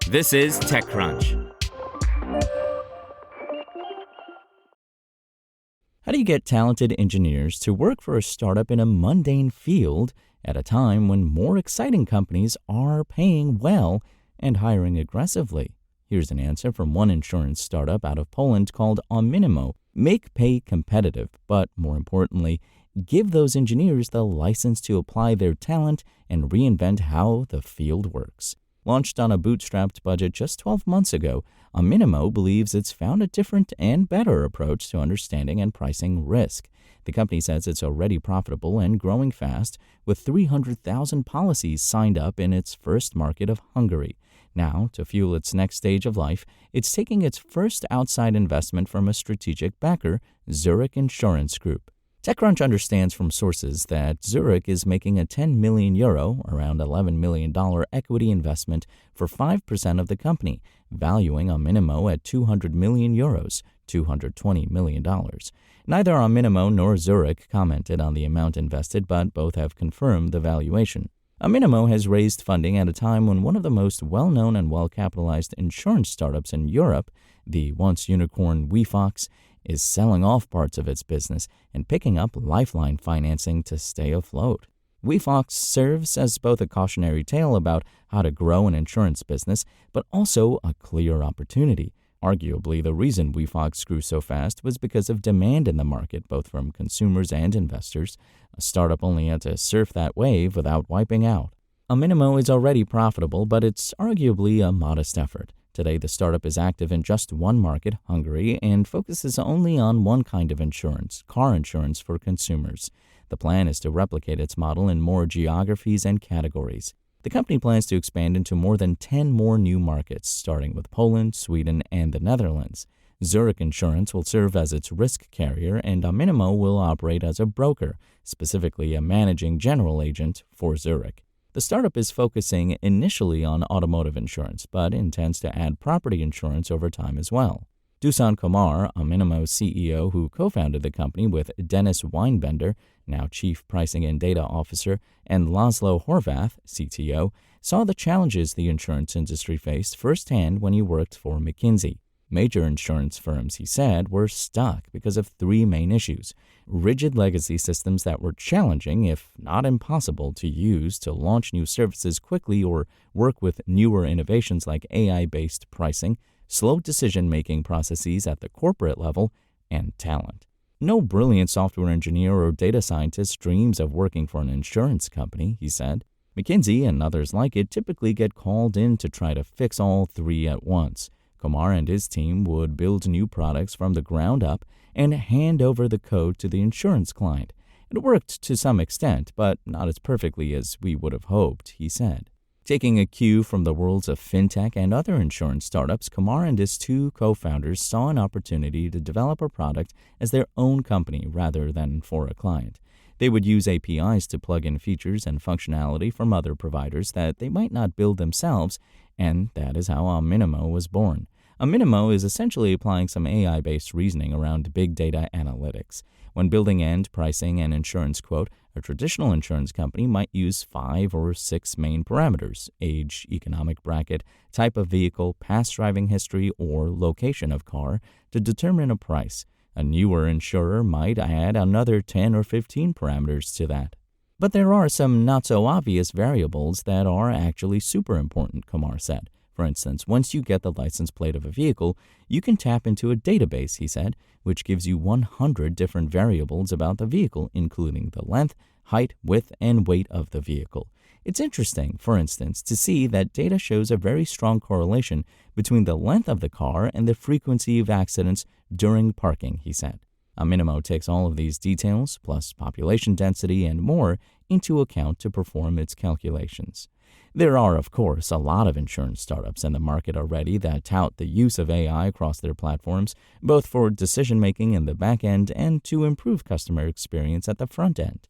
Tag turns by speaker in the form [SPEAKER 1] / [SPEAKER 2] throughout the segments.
[SPEAKER 1] This is TechCrunch.
[SPEAKER 2] How do you get talented engineers to work for a startup in a mundane field at a time when more exciting companies are paying well and hiring aggressively? Here's an answer from one insurance startup out of Poland called Ominimo. Make pay competitive, but more importantly, give those engineers the license to apply their talent and reinvent how the field works. Launched on a bootstrapped budget just 12 months ago, Ominimo believes it's found a different and better approach to understanding and pricing risk. The company says it's already profitable and growing fast, with 300,000 policies signed up in its first market of Hungary. Now, to fuel its next stage of life, it's taking its first outside investment from a strategic backer, Zurich Insurance Group. TechCrunch understands from sources that Zurich is making a €10 million, around $11 million equity investment for 5% of the company, valuing Ominimo at €200 million, $220 million. Neither Ominimo nor Zurich commented on the amount invested, but both have confirmed the valuation. Ominimo has raised funding at a time when one of the most well-known and well-capitalized insurance startups in Europe, the once unicorn WeFox, is selling off parts of its business and picking up lifeline financing to stay afloat. WeFox serves as both a cautionary tale about how to grow an insurance business, but also a clear opportunity. Arguably, the reason WeFox grew so fast was because of demand in the market, both from consumers and investors. A startup only had to surf that wave without wiping out. Ominimo is already profitable, but it's arguably a modest effort. Today, the startup is active in just one market, Hungary, and focuses only on one kind of insurance, car insurance for consumers. The plan is to replicate its model in more geographies and categories. The company plans to expand into more than 10 more new markets, starting with Poland, Sweden, and the Netherlands. Zurich Insurance will serve as its risk carrier, and Ominimo will operate as a broker, specifically a managing general agent for Zurich. The startup is focusing initially on automotive insurance, but intends to add property insurance over time as well. Dusan Komar, Ominimo's CEO who co-founded the company with Dennis Weinbender, now Chief Pricing and Data Officer, and Laszlo Horvath, CTO, saw the challenges the insurance industry faced firsthand when he worked for McKinsey. Major insurance firms, he said, were stuck because of three main issues: rigid legacy systems that were challenging, if not impossible, to use to launch new services quickly or work with newer innovations like AI-based pricing, slow decision-making processes at the corporate level, and talent. No brilliant software engineer or data scientist dreams of working for an insurance company, he said. McKinsey and others like it typically get called in to try to fix all three at once. Komar and his team would build new products from the ground up and hand over the code to the insurance client. It worked to some extent, but not as perfectly as we would have hoped, he said. Taking a cue from the worlds of fintech and other insurance startups, Komar and his two co-founders saw an opportunity to develop a product as their own company rather than for a client. They would use APIs to plug in features and functionality from other providers that they might not build themselves, and that is how Ominimo was born. Ominimo is essentially applying some AI-based reasoning around big data analytics. When building end, pricing, and insurance quote, a traditional insurance company might use 5 or 6 main parameters: age, economic bracket, type of vehicle, past driving history, or location of car to determine a price. A newer insurer might add another 10 or 15 parameters to that. But there are some not-so-obvious variables that are actually super important, Komar said. For instance, once you get the license plate of a vehicle, you can tap into a database, he said, which gives you 100 different variables about the vehicle, including the length, height, width, and weight of the vehicle. It's interesting, for instance, to see that data shows a very strong correlation between the length of the car and the frequency of accidents during parking, he said. Ominimo takes all of these details, plus population density and more, into account to perform its calculations. There are, of course, a lot of insurance startups in the market already that tout the use of AI across their platforms, both for decision-making in the back end and to improve customer experience at the front end.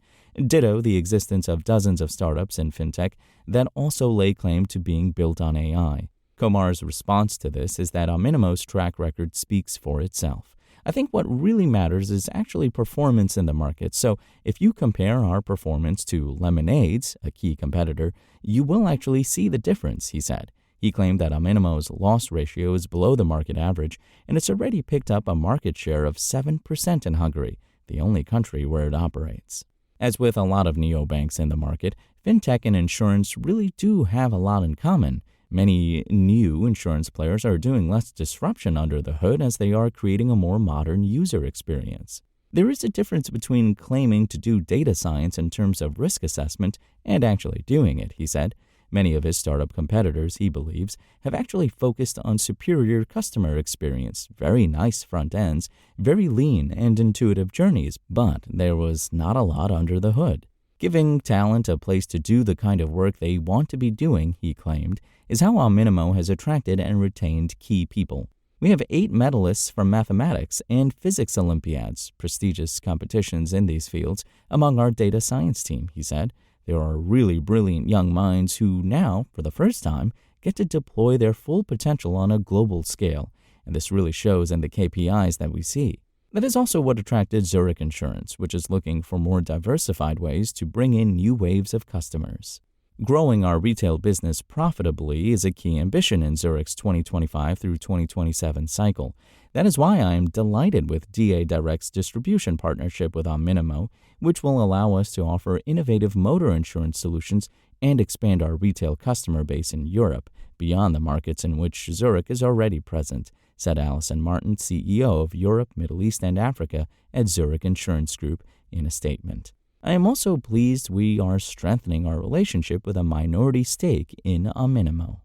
[SPEAKER 2] Ditto the existence of dozens of startups in fintech that also lay claim to being built on AI. Komar's response to this is that Ominimo's track record speaks for itself. I think what really matters is actually performance in the market. So if you compare our performance to Lemonade's, a key competitor, you will actually see the difference, he said. He claimed that Ominimo's loss ratio is below the market average, and it's already picked up a market share of 7% in Hungary, the only country where it operates. As with a lot of neobanks in the market, fintech and insurance really do have a lot in common. Many new insurance players are doing less disruption under the hood as they are creating a more modern user experience. There is a difference between claiming to do data science in terms of risk assessment and actually doing it, he said. Many of his startup competitors, he believes, have actually focused on superior customer experience, very nice front ends, very lean and intuitive journeys, but there was not a lot under the hood. Giving talent a place to do the kind of work they want to be doing, he claimed, is how Ominimo has attracted and retained key people. We have 8 medalists from mathematics and physics Olympiads, prestigious competitions in these fields, among our data science team, he said. There are really brilliant young minds who now, for the first time, get to deploy their full potential on a global scale, and this really shows in the KPIs that we see. That is also what attracted Zurich Insurance, which is looking for more diversified ways to bring in new waves of customers. Growing our retail business profitably is a key ambition in Zurich's 2025 through 2027 cycle. That is why I am delighted with DA Direct's distribution partnership with Ominimo, which will allow us to offer innovative motor insurance solutions and expand our retail customer base in Europe beyond the markets in which Zurich is already present, said Alison Martin, CEO of Europe, Middle East, and Africa at Zurich Insurance Group, in a statement. I am also pleased we are strengthening our relationship with a minority stake in Ominimo.